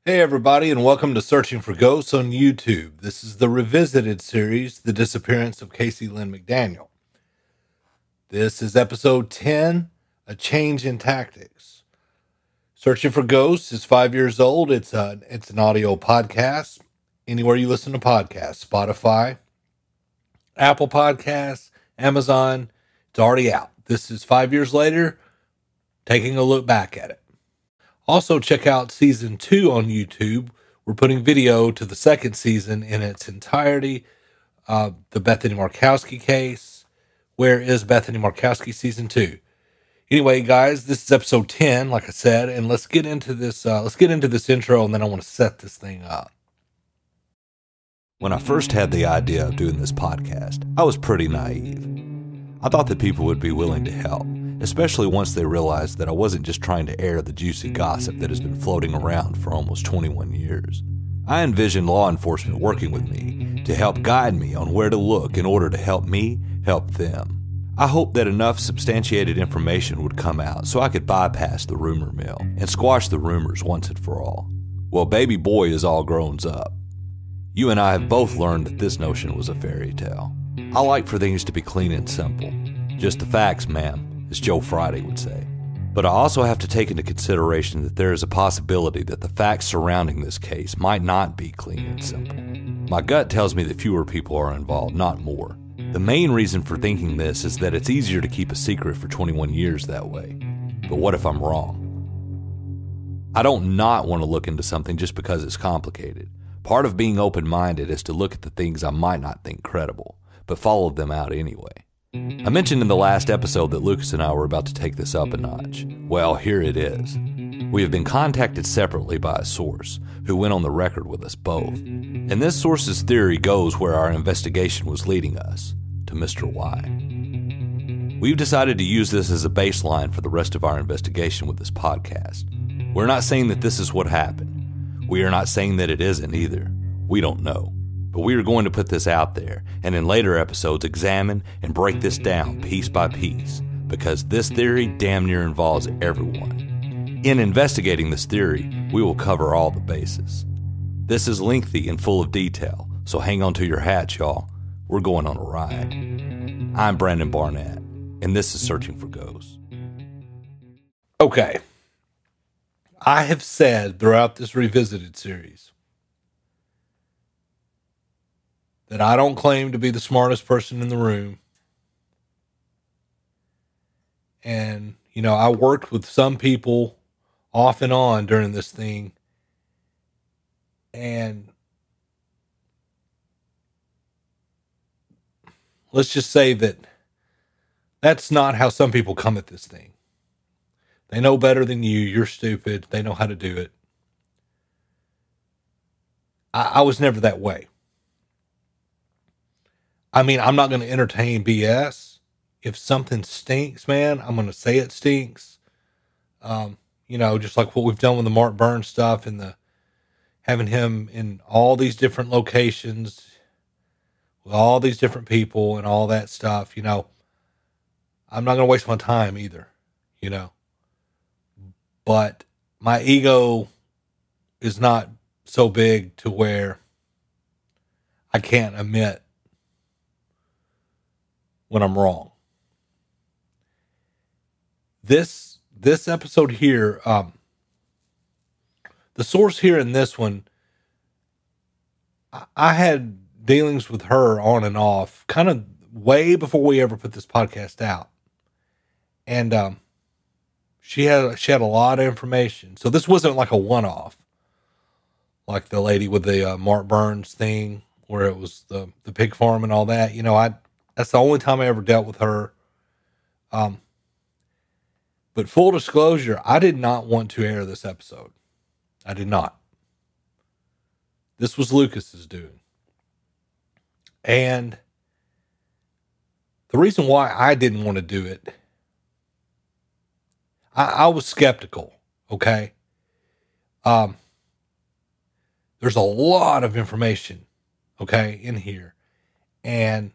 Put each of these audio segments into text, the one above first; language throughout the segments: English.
Hey everybody, and welcome to Searching for Ghosts on YouTube. This is the revisited series, The Disappearance of Cayce Lynn McDaniel. This is episode 10, A Change in Tactics. Searching for Ghosts is 5 years old. It's an audio podcast. Anywhere you listen to podcasts, Spotify, Apple Podcasts, Amazon, it's already out. This is 5 years later, taking a look back at it. Also, check out season 2 on YouTube. We're putting video to the second season in its entirety. The Bethany Markowski case. Where is Bethany Markowski season 2? Anyway, guys, this is episode 10, like I said, and let's get into this. Let's get into this intro, and then I want to set this thing up. When I first had the idea of doing this podcast, I was pretty naive. I thought that people would be willing to help, especially once they realized that I wasn't just trying to air the juicy gossip that has been floating around for almost 21 years. I envisioned law enforcement working with me to help guide me on where to look in order to help me help them. I hoped that enough substantiated information would come out so I could bypass the rumor mill and squash the rumors once and for all. Well, baby boy is all grown up. You and I have both learned that this notion was a fairy tale. I like for things to be clean and simple. Just the facts, ma'am, as Joe Friday would say. But I also have to take into consideration that there is a possibility that the facts surrounding this case might not be clean and simple. My gut tells me that fewer people are involved, not more. The main reason for thinking this is that it's easier to keep a secret for 21 years that way. But what if I'm wrong? I don't not want to look into something just because it's complicated. Part of being open-minded is to look at the things I might not think credible, but follow them out anyway. I mentioned in the last episode that Lucas and I were about to take this up a notch. Well, here it is. We have been contacted separately by a source who went on the record with us both. And this source's theory goes where our investigation was leading us, to Mr. Y. We've decided to use this as a baseline for the rest of our investigation with this podcast. We're not saying that this is what happened. We are not saying that it isn't either. We don't know. But we are going to put this out there, and in later episodes examine and break this down piece by piece, because this theory damn near involves everyone. In investigating this theory, we will cover all the bases. This is lengthy and full of detail, so hang on to your hats, y'all. We're going on a ride. I'm Brandon Barnett, and this is Searching for Ghosts. Okay. I have said throughout this revisited series that I don't claim to be the smartest person in the room. And, I worked with some people off and on during this thing. And let's just say that that's not how some people come at this thing. They know better than you. You're stupid. They know how to do it. I was never that way. I mean, I'm not going to entertain BS. If something stinks, man, I'm going to say it stinks. Just like what we've done with the Mark Burns stuff and having him in all these different locations with all these different people and all that stuff. I'm not going to waste my time either, But my ego is not so big to where I can't admit when I'm wrong. This episode here, the source here in this one, I had dealings with her on and off, kind of way before we ever put this podcast out, and she had a lot of information. So this wasn't like a one-off, like the lady with the Mark Burns thing, where it was the pig farm and all that. That's the only time I ever dealt with her. But full disclosure, I did not want to air this episode. I did not. This was Lucas's doing. And the reason why I didn't want to do it, I was skeptical, okay? There's a lot of information, okay, in here. And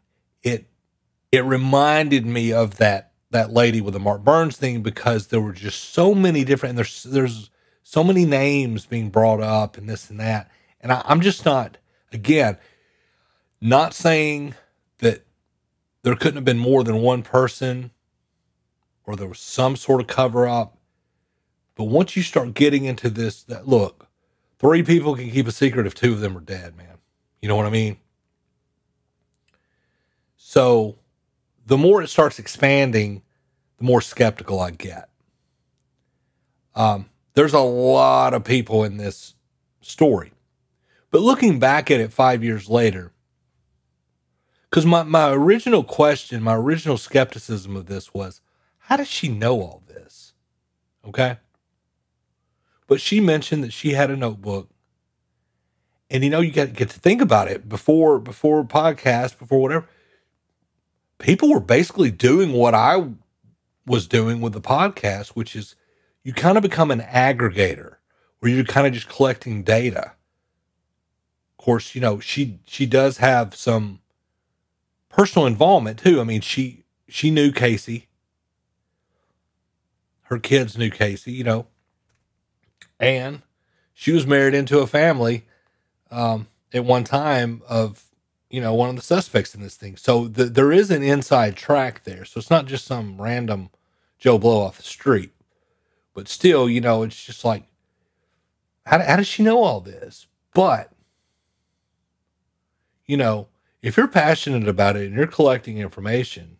it reminded me of that lady with the Mark Burns thing, because there were just so many different, and there's so many names being brought up and this and that. And I'm just not, again, not saying that there couldn't have been more than one person or there was some sort of cover up. But once you start getting into this, that look, 3 people can keep a secret if 2 of them are dead, man. You know what I mean? So the more it starts expanding, the more skeptical I get. There's a lot of people in this story. But looking back at it 5 years later, because my original question, my original skepticism of this was, how does she know all this? Okay. But she mentioned that she had a notebook. And, you got to get to think about it before podcast, before whatever. People were basically doing what I was doing with the podcast, which is you kind of become an aggregator where you're kind of just collecting data. Of course, she does have some personal involvement too. I mean, she knew Cayce. Her kids knew Cayce, and she was married into a family at one time of, one of the suspects in this thing. So there is an inside track there. So it's not just some random Joe Blow off the street, but still, it's just like, how does she know all this? But, if you're passionate about it and you're collecting information,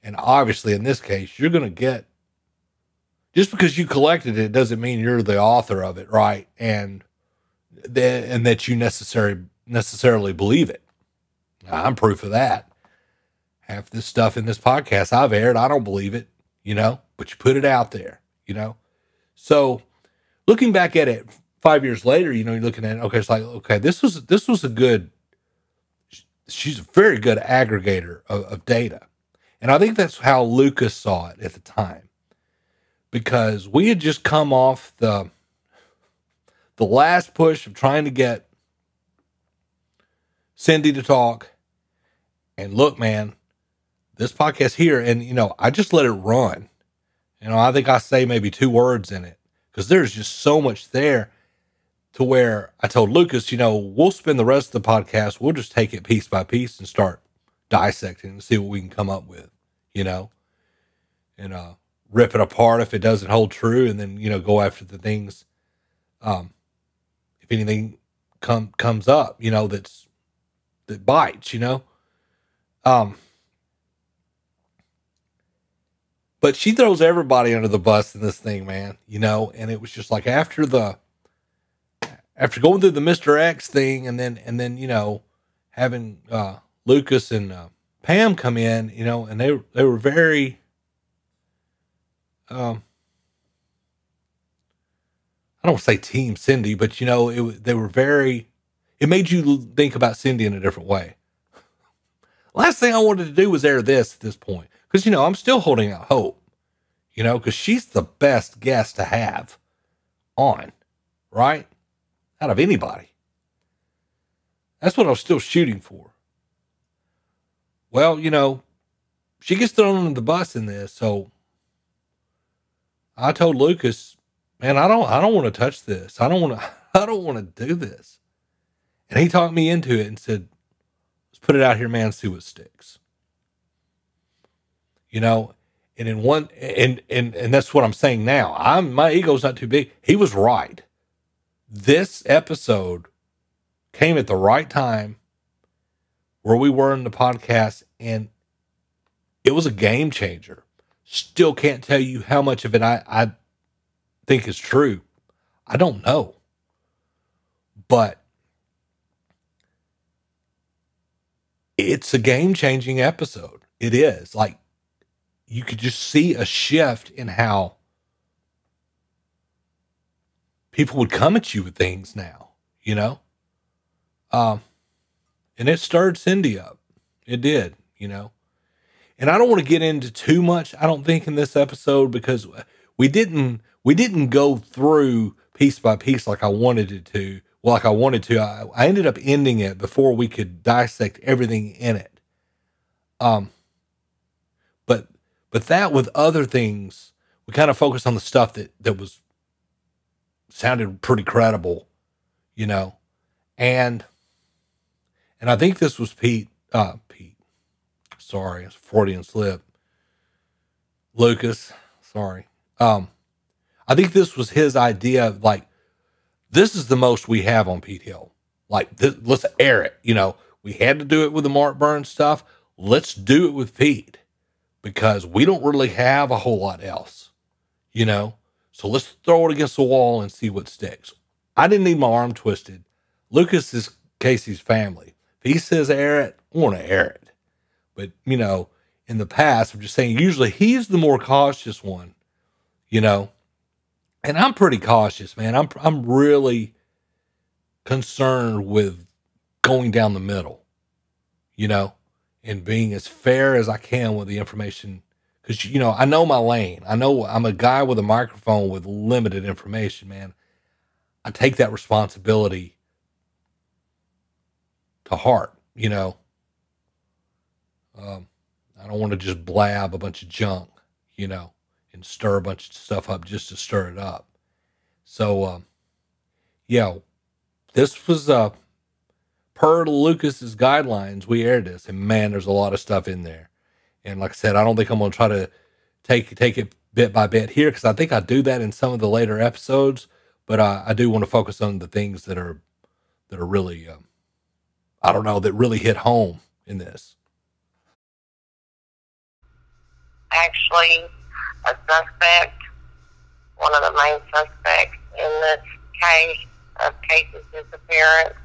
and obviously in this case, you're going to get, just because you collected it doesn't mean you're the author of it, right? And that you necessarily believe it. I'm proof of that. Half this stuff in this podcast I've aired, I don't believe it, but you put it out there, So looking back at it 5 years later, you're looking at it, okay, it's like, okay, this was a good, she's a very good aggregator of data. And I think that's how Lucas saw it at the time, because we had just come off the last push of trying to get Cindy to talk. And look, man, this podcast here, and, I just let it run. I think I say maybe 2 words in it because there's just so much there to where I told Lucas, we'll spend the rest of the podcast. We'll just take it piece by piece and start dissecting and see what we can come up with, and rip it apart if it doesn't hold true. And then, go after the things, if anything comes up, that bites, but she throws everybody under the bus in this thing, man, and it was just like after going through the Mr. X thing and then, having, Lucas and, Pam come in, and they were very, I don't want to say team Cindy, but it made you think about Cindy in a different way. Last thing I wanted to do was air this at this point. Because, I'm still holding out hope, because she's the best guest to have on, right? Out of anybody. That's what I was still shooting for. Well, she gets thrown under the bus in this. So I told Lucas, man, I don't want to touch this. I don't want to do this. And he talked me into it and said, let's put it out here, man, see what sticks. And in one, and that's what I'm saying now. My ego's not too big. He was right. This episode came at the right time where we were in the podcast, and it was a game changer. Still can't tell you how much of it I think is true. I don't know. But it's a game-changing episode. It is. Like, you could just see a shift in how people would come at you with things now, and it stirred Cindy up. It did, and I don't want to get into too much, I don't think, in this episode, because we didn't go through piece by piece like I wanted it to. Well, like I wanted to. I ended up ending it before we could dissect everything in it. But that with other things, we kind of focused on the stuff that was sounded pretty credible, you know. And I think this was Pete, sorry, it's a Freudian slip. Lucas, sorry. I think this was his idea. Like, this is the most we have on Pete Hill. Like, let's air it. You know, we had to do it with the Mark Burns stuff. Let's do it with Pete, because we don't really have a whole lot else, you know? So let's throw it against the wall and see what sticks. I didn't need my arm twisted. Lucas is Cayce's family. If he says air it, I want to air it. But, you know, in the past, I'm just saying, usually he's the more cautious one, you know? And I'm pretty cautious, man. I'm really concerned with going down the middle, you know, and being as fair as I can with the information. Because, you know, I know my lane. I know I'm a guy with a microphone with limited information, man. I take that responsibility to heart, you know. I don't want to just blab a bunch of junk, you know, and stir a bunch of stuff up just to stir it up. So, yeah, this was per Lucas's guidelines. We aired this, and man, there's a lot of stuff in there. And like I said, I don't think I'm going to try to take it bit by bit here, because I think I do that in some of the later episodes. But I do want to focus on the things that are really, I don't know, that really hit home in this. Actually, a suspect, one of the main suspects in this case of Cayce's disappearance,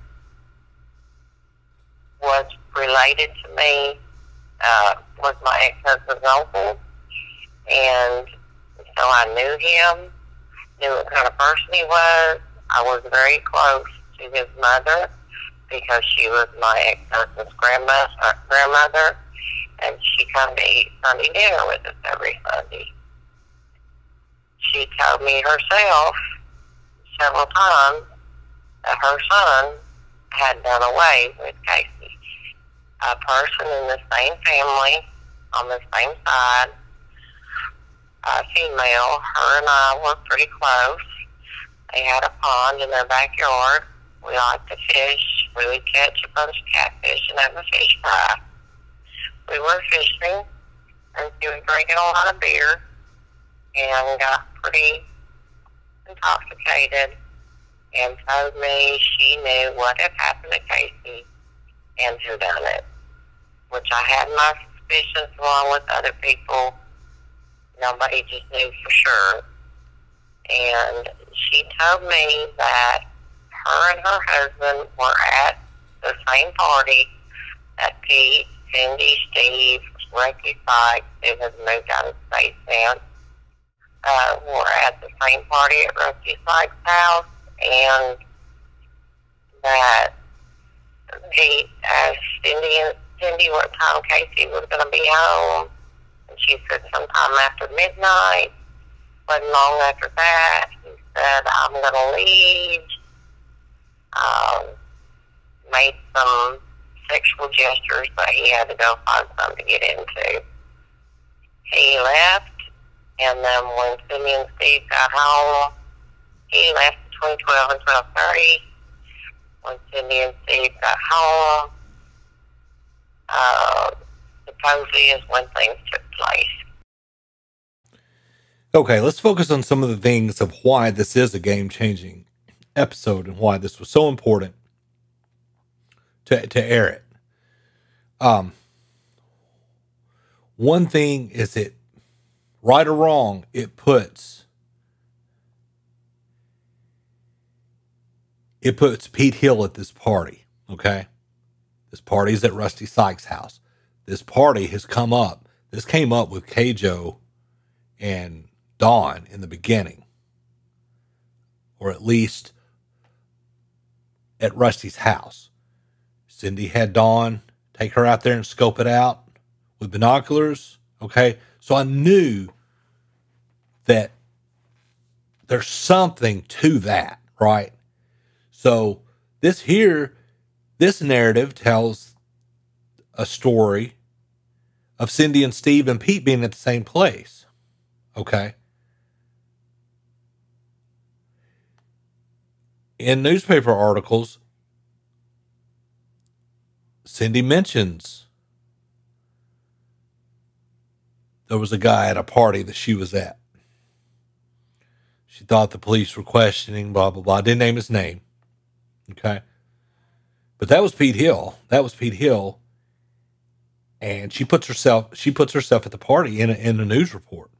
was related to me, was my ex-husband's uncle, and so I knew him, knew what kind of person he was. I was very close to his mother because she was my ex-husband's grandmother, and she come to eat Sunday dinner with us every Sunday. She told me herself several times that her son had done away with Cayce. A person in the same family, on the same side, a female, her and I were pretty close. They had a pond in their backyard. We liked to fish. We would catch a bunch of catfish and have a fish fry. We were fishing, and she was drinking a lot of beer and got pretty intoxicated and told me she knew what had happened to Cayce and who done it, which I had my suspicions along with other people. Nobody just knew for sure. And she told me that her and her husband were at the same party that Pete, Cindy, Steve, Ricky Sykes, who has moved out of state now, were at the same party at Rusty Sykes' house, and that Pete asked Cindy what time Cayce was going to be home, and she said sometime after midnight. Wasn't long after that, he said, I'm going to leave. Made some sexual gestures, but he had to go find something to get into. He left, and then when Cindy and Steve got home, he left between 12 and 12:30. When Cindy and Steve got home, supposedly is when things took place. Okay, let's focus on some of the things of why this is a game-changing episode and why this was so important to air it. One thing is, it, right or wrong, it puts Pete Hill at this party, okay? This party's at Rusty Sykes' house. This party has come up. This came up with Kayjo and Dawn in the beginning, or at least at Rusty's house. Cindy had Dawn take her out there and scope it out with binoculars. Okay. So I knew that there's something to that, right? So this narrative tells a story of Cindy and Steve and Pete being at the same place. Okay. in newspaper articles, Cindy mentions there was a guy at a party that she was at. She thought the police were questioning, blah, blah, blah. Didn't name his name. Okay. But that was Pete Hill. And she puts herself at the party in a news report.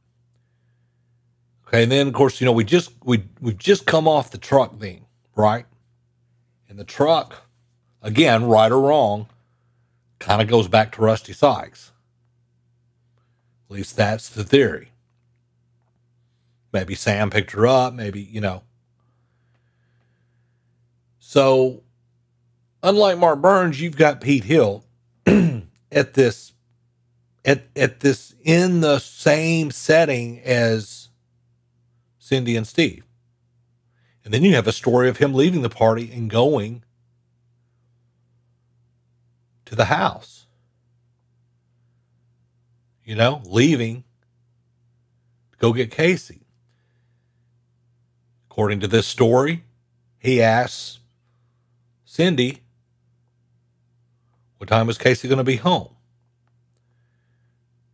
Okay. And then, of course, we've just come off the truck thing, right? And the truck, again, right or wrong, kind of goes back to Rusty Sykes. At least that's the theory. Maybe Sam picked her up, maybe. So, unlike Mark Burns, you've got Pete Hill at this in the same setting as Cindy and Steve. And then you have a story of him leaving the party and going to the house. Leaving to go get Cayce. According to this story, he asks Cindy, what time is Cayce going to be home?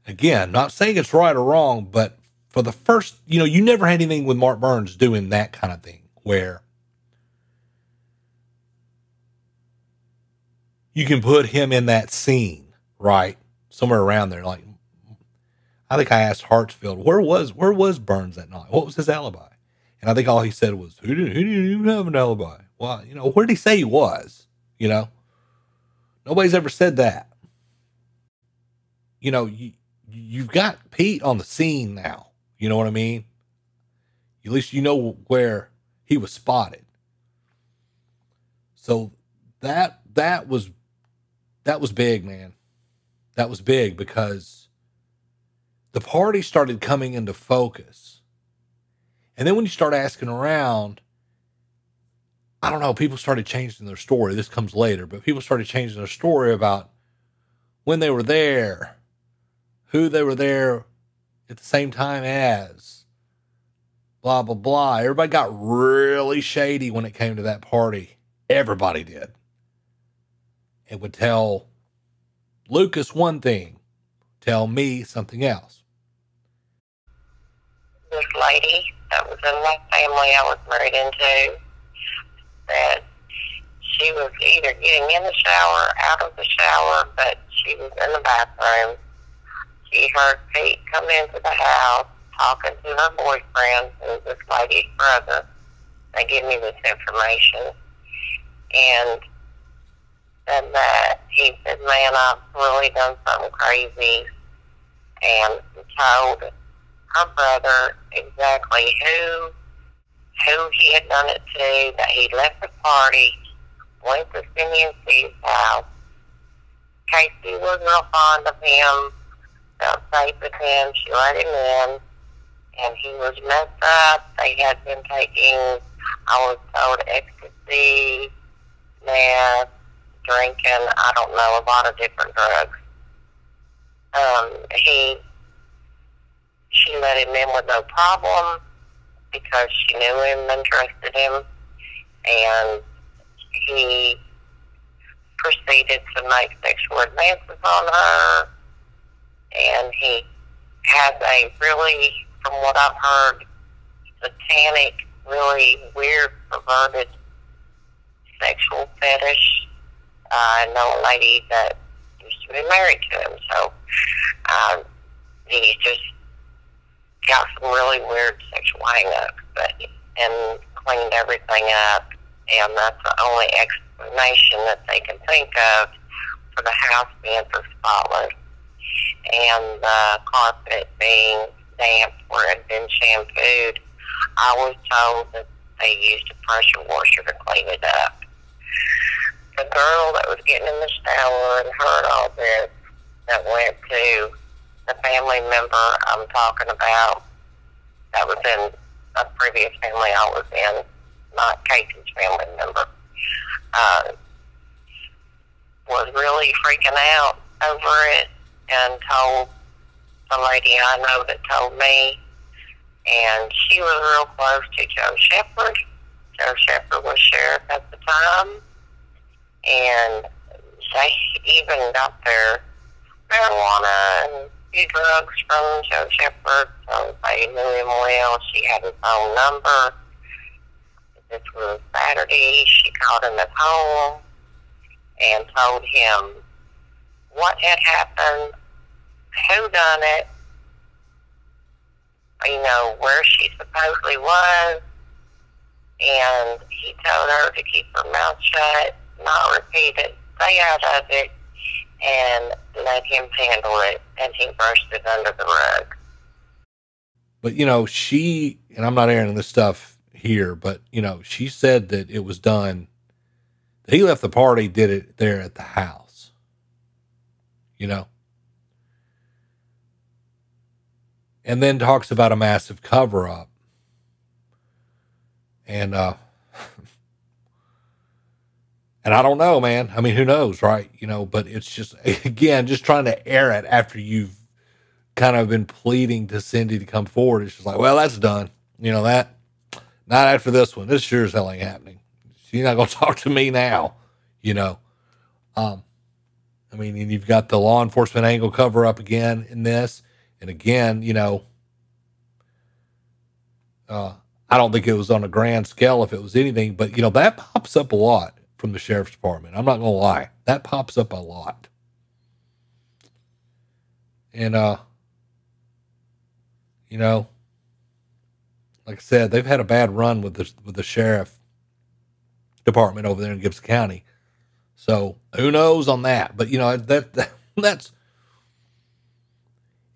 Again, not saying it's right or wrong, but for the first, you never had anything with Mark Burns doing that kind of thing where you can put him in that scene, right? Somewhere around there. Like, I think I asked Hartsfield, where was Burns that night? What was his alibi? And I think all he said was, who didn't even have an alibi? Well, where did he say he was? Nobody's ever said that. You've got Pete on the scene now. You know what I mean? At least you know where he was spotted. So that was big, man. That was big because the party started coming into focus. And then when you start asking around, I don't know, people started changing their story. This comes later, but people started changing their story about when they were there, who they were there at the same time as, blah, blah, blah. Everybody got really shady when it came to that party. Everybody did. It would tell Lucas one thing, tell me something else. This lady that was in my family I was married into said she was either getting in the shower, out of the shower, but she was in the bathroom. She heard Pete come into the house talking to her boyfriend, who's this lady's brother. They give me this information. And said that he said, man, I've really done something crazy. And told her brother exactly who he had done it to, that he left the party, went to Cindy and Steve's house. Cayce was real fond of him, felt safe with him. She let him in, and he was messed up. They had been taking, I was told, ecstasy, meth, drinking, I don't know, a lot of different drugs. She let him in with no problem because she knew him and trusted him, and he proceeded to make sexual advances on her, and he has a really, from what I've heard, satanic, really weird, perverted sexual fetish. I know a lady that used to be married to him, so he's just got some really weird sexual hang-ups, and cleaned everything up, and that's the only explanation that they can think of for the house being so spotless and the carpet being damp where it had been shampooed. I was told that they used a pressure washer to clean it up. The girl that was getting in the shower and heard all this, that went to the family member I'm talking about, that was in a previous family I was in, not Cayce's family member, was really freaking out over it and told the lady I know that told me, and she was real close to Joe Shepherd. Joe Shepherd was sheriff even got their marijuana and a few drugs from Joe Shepherd, so they knew him well. She had his phone number. This was Saturday. She called him at home and told him what had happened, who done it, you know, where she supposedly was, and he told her to keep her mouth shut, not repeat it, stay out of it, and let him handle it, and he brushed it under the rug. But, you know, she, and I'm not airing this stuff here, but, you know, she said that it was done, that he left the party, did it there at the house, you know, and then talks about a massive cover-up. And I don't know, man. I mean, who knows, right? You know, but it's just, again, just trying to air it after you've kind of been pleading to Cindy to come forward. It's just like, well, that's done. You know, that, not after this one. This sure as hell ain't happening. She's not going to talk to me now, you know. I mean, and you've got the law enforcement angle cover up again in this. And again, you know, I don't think it was on a grand scale if it was anything, but, you know, that pops up a lot from the sheriff's department. I'm not going to lie. That pops up a lot. And, you know, like I said, they've had a bad run with the sheriff department over there in Gibson County. So who knows on that? But, you know, that's,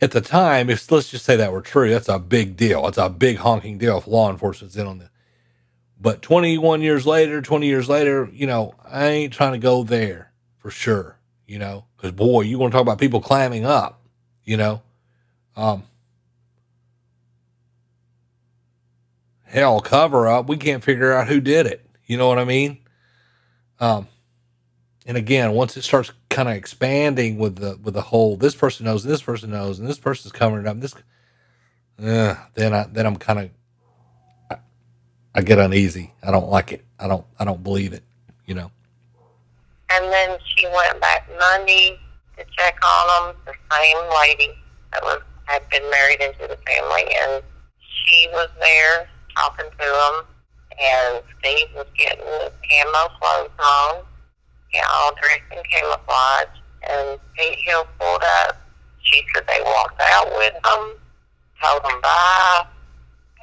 at the time, let's just say that were true, that's a big deal. It's a big honking deal if law enforcement's in on it. But 20 years later, you know, I ain't trying to go there for sure, you know, because, boy, you want to talk about people climbing up, you know. Hell, cover up. We can't figure out who did it. You know what I mean? And again, once it starts kind of expanding with the whole, this person knows, and this person knows, and this person's covering it up, then I'm kind of, I get uneasy. I don't like it. I don't believe it, you know. And then she went back Monday to check on them, the same lady that had been married into the family, and she was there talking to them, and Steve was getting his camo clothes on, all dressed in camouflage, and Pete Hill pulled up. She said they walked out with them, told them bye,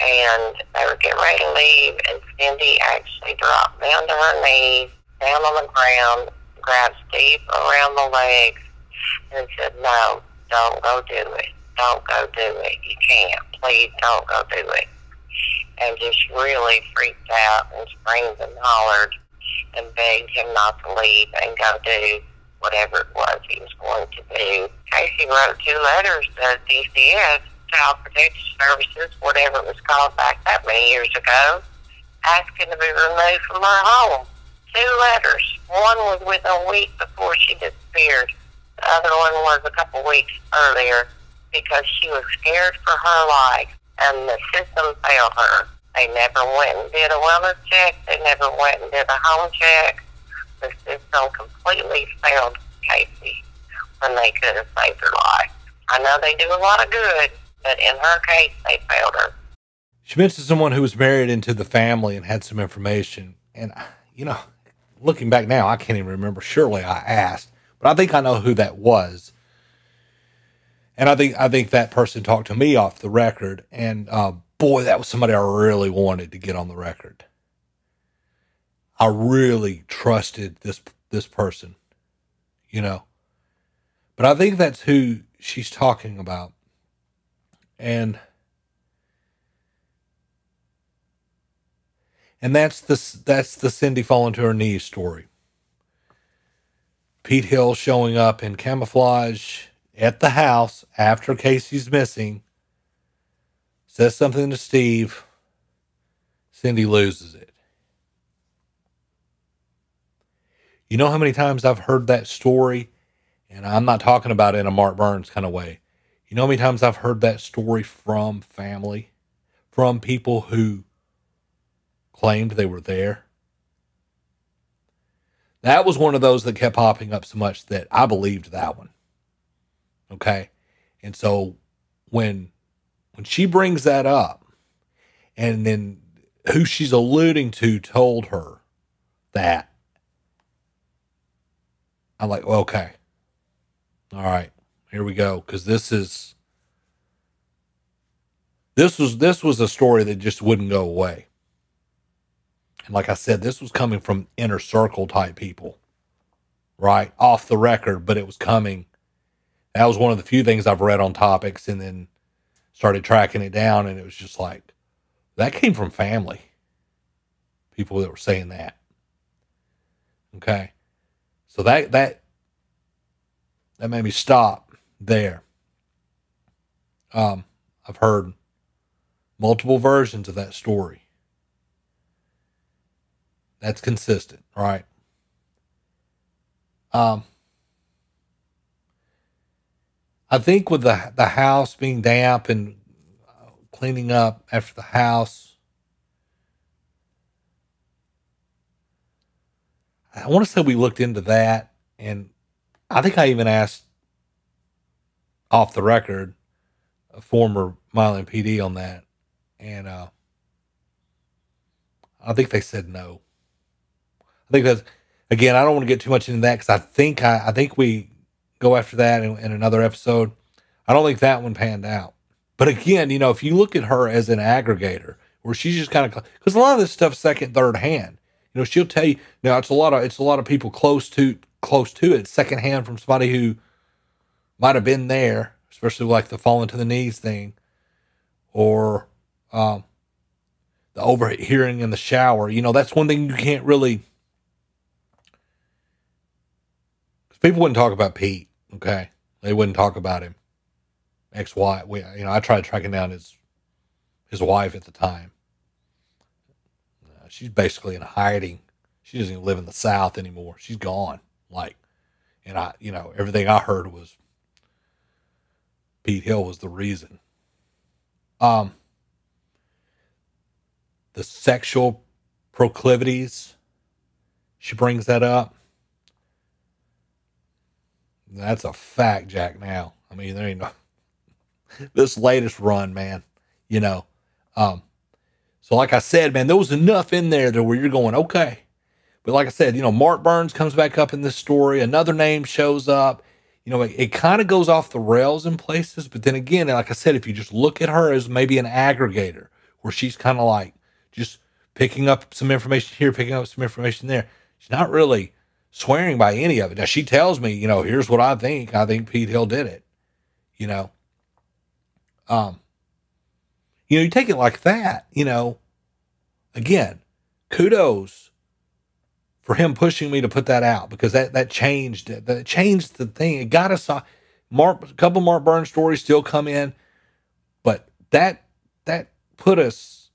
and they were getting ready to leave, and Cindy actually dropped down to her knees, down on the ground, grabbed Steve around the legs, and said, no, don't go do it. Don't go do it. You can't. Please don't go do it. And just really freaked out and screamed and hollered and begged him not to leave and go do whatever it was he was going to do. Cayce wrote 2 letters to DCS, Child Protection Services, whatever it was called back that many years ago, asking to be removed from her home. 2 letters. One was within a week before she disappeared. The other one was a couple weeks earlier because she was scared for her life, and the system failed her. They never went and did a wellness check. They never went and did a home check. The system completely failed Cayce when they could have saved her life. I know they do a lot of good, but in her case, they failed her. She mentioned someone who was married into the family and had some information. And, you know, looking back now, I can't even remember. Surely I asked, but I think I know who that was. And I think that person talked to me off the record. And, boy, that was somebody I really wanted to get on the record. I really trusted this person, you know. But I think that's who she's talking about. And that's the Cindy falling to her knees story. Pete Hill showing up in camouflage at the house after Cayce's missing, says something to Steve. Cindy loses it. You know how many times I've heard that story? And I'm not talking about it in a Mark Burns kind of way. You know how many times I've heard that story from family, from people who claimed they were there? That was one of those that kept popping up so much that I believed that one. Okay. And so when she brings that up, and then who she's alluding to told her that, I'm like, well, okay. All right, here we go. Because this was a story that just wouldn't go away. And like I said, this was coming from inner circle type people, right? Off the record, but it was coming. That was one of the few things I've read on topics, and then started tracking it down, and it was just like, that came from family. People that were saying that. Okay. So that made me stop there. I've heard multiple versions of that story. That's consistent, right? I think with the house being damp and cleaning up after the house, I want to say we looked into that, and I think I even asked off the record a former Milan PD on that, and I think they said no. I think that's, again, I don't want to get too much into that because I think we go after that in another episode. I don't think that one panned out. But again, if you look at her as an aggregator, where she's just kind of, because a lot of this stuff's second, third hand. She'll tell you. Now it's a lot of people close to it, secondhand from somebody who might have been there, especially like the falling to the knees thing, or the overhearing in the shower. That's one thing you can't really. Because people wouldn't talk about Pete. Okay, they wouldn't talk about him. Ex-wife. I tried tracking down his wife at the time. She's basically in hiding. She doesn't even live in the South anymore. She's gone. And everything I heard was Pete Hill was the reason. The sexual proclivities, she brings that up. That's a fact, Jack. Now, there ain't no this latest run, man. So like I said, man, there was enough in there to where you're going, okay. But like I said, Mark Burns comes back up in this story. Another name shows up. It kind of goes off the rails in places. But then again, like I said, if you just look at her as maybe an aggregator, where she's kind of like just picking up some information here, picking up some information there. She's not really swearing by any of it. Now, she tells me, here's what I think. I think Pete Hill did it. You take it like that, again, kudos for him pushing me to put that out, because that changed it. That changed the thing. It got us a couple Mark Burns stories still come in, but that put us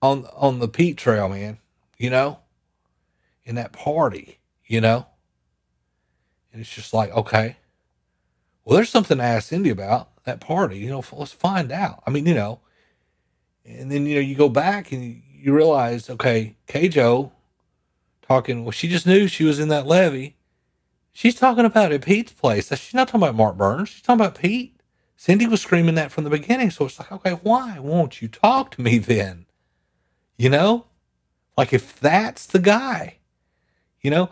on the Pete trail, man, in that party, and it's just like, okay, well, there's something to ask Cindy about that party, let's find out. And then, you go back and you realize, okay, K-Joe talking, well, she just knew she was in that levee. She's talking about at Pete's place. She's not talking about Mark Burns. She's talking about Pete. Cindy was screaming that from the beginning. So it's like, okay, why won't you talk to me then? Like if that's the guy,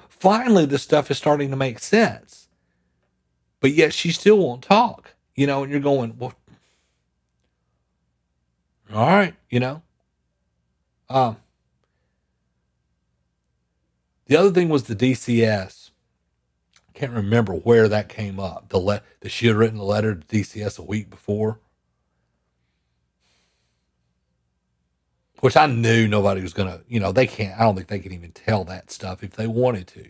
finally this stuff is starting to make sense. But yet she still won't talk, and you're going, well, all right, the other thing was the DCS. I can't remember where that came up. That she had written a letter to DCS a week before, which I knew nobody was gonna. They can't. I don't think they can even tell that stuff if they wanted to.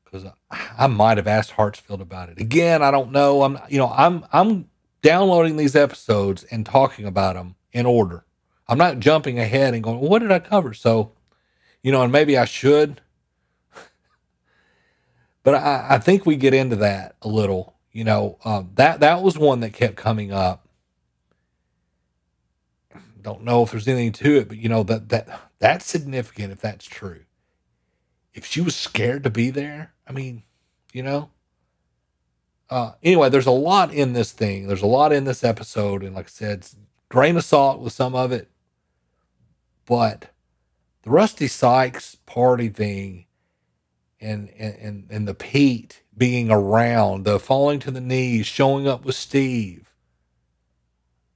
Because I might have asked Hartsfield about it again. I don't know. I'm downloading these episodes and talking about them in order. I'm not jumping ahead and going, well, what did I cover? So, and maybe I should, but I think we get into that a little, that was one that kept coming up. Don't know if there's anything to it, but that's significant if that's true. if she was scared to be there, I mean, you know. Anyway, there's a lot in this thing. There's a lot in this episode, and like I said, grain of salt with some of it. But the Rusty Sykes party thing, and the Pete being around, the falling to the knees, showing up with Steve,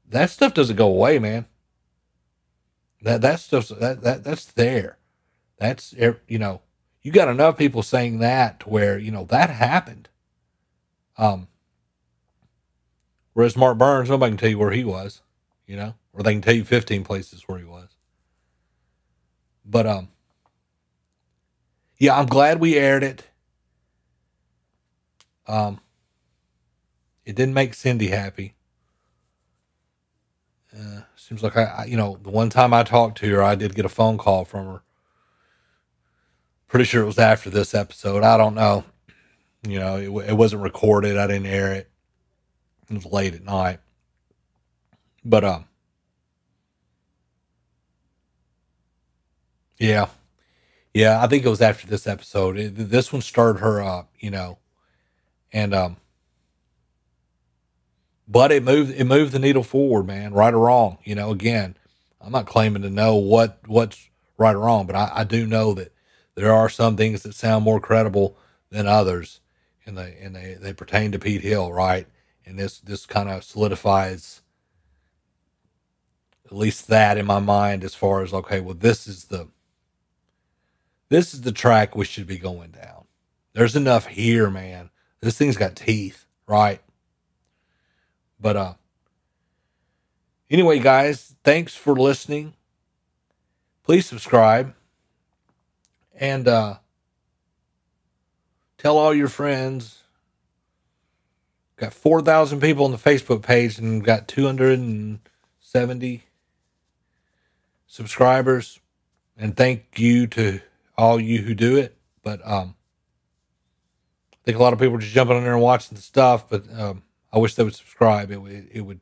that stuff doesn't go away, man. That stuff's that's there. That's, you know, you got enough people saying that to where, you know, that happened. Whereas Mark Burns, nobody can tell you where he was, you know, or they can tell you 15 places where he was. But yeah, I'm glad we aired it. It didn't make Cindy happy. Seems like I, you know, the one time I talked to her, I did get a phone call from her. Pretty sure it was after this episode. I don't know. You know, it wasn't recorded. I didn't air it. It was late at night. But yeah, I think it was after this episode. This one stirred her up, you know, and but it moved the needle forward, man, right or wrong. You know, again, I'm not claiming to know what's right or wrong, but I do know that there are some things that sound more credible than others, and they pertain to Pete Hill, right? And this kind of solidifies at least that in my mind, as far as, okay, well, this is the track we should be going down. There's enough here, man. This thing's got teeth, right? But anyway, guys, thanks for listening. Please subscribe, and tell all your friends. Got 4,000 people on the Facebook page and got 270 subscribers. And thank you to all you who do it. But I think a lot of people are just jumping on there and watching the stuff. But I wish they would subscribe. It would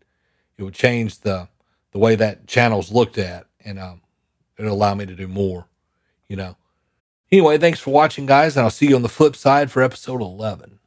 change the way that channel's looked at, and it'll allow me to do more, you know. Anyway, thanks for watching, guys, and I'll see you on the flip side for episode 11.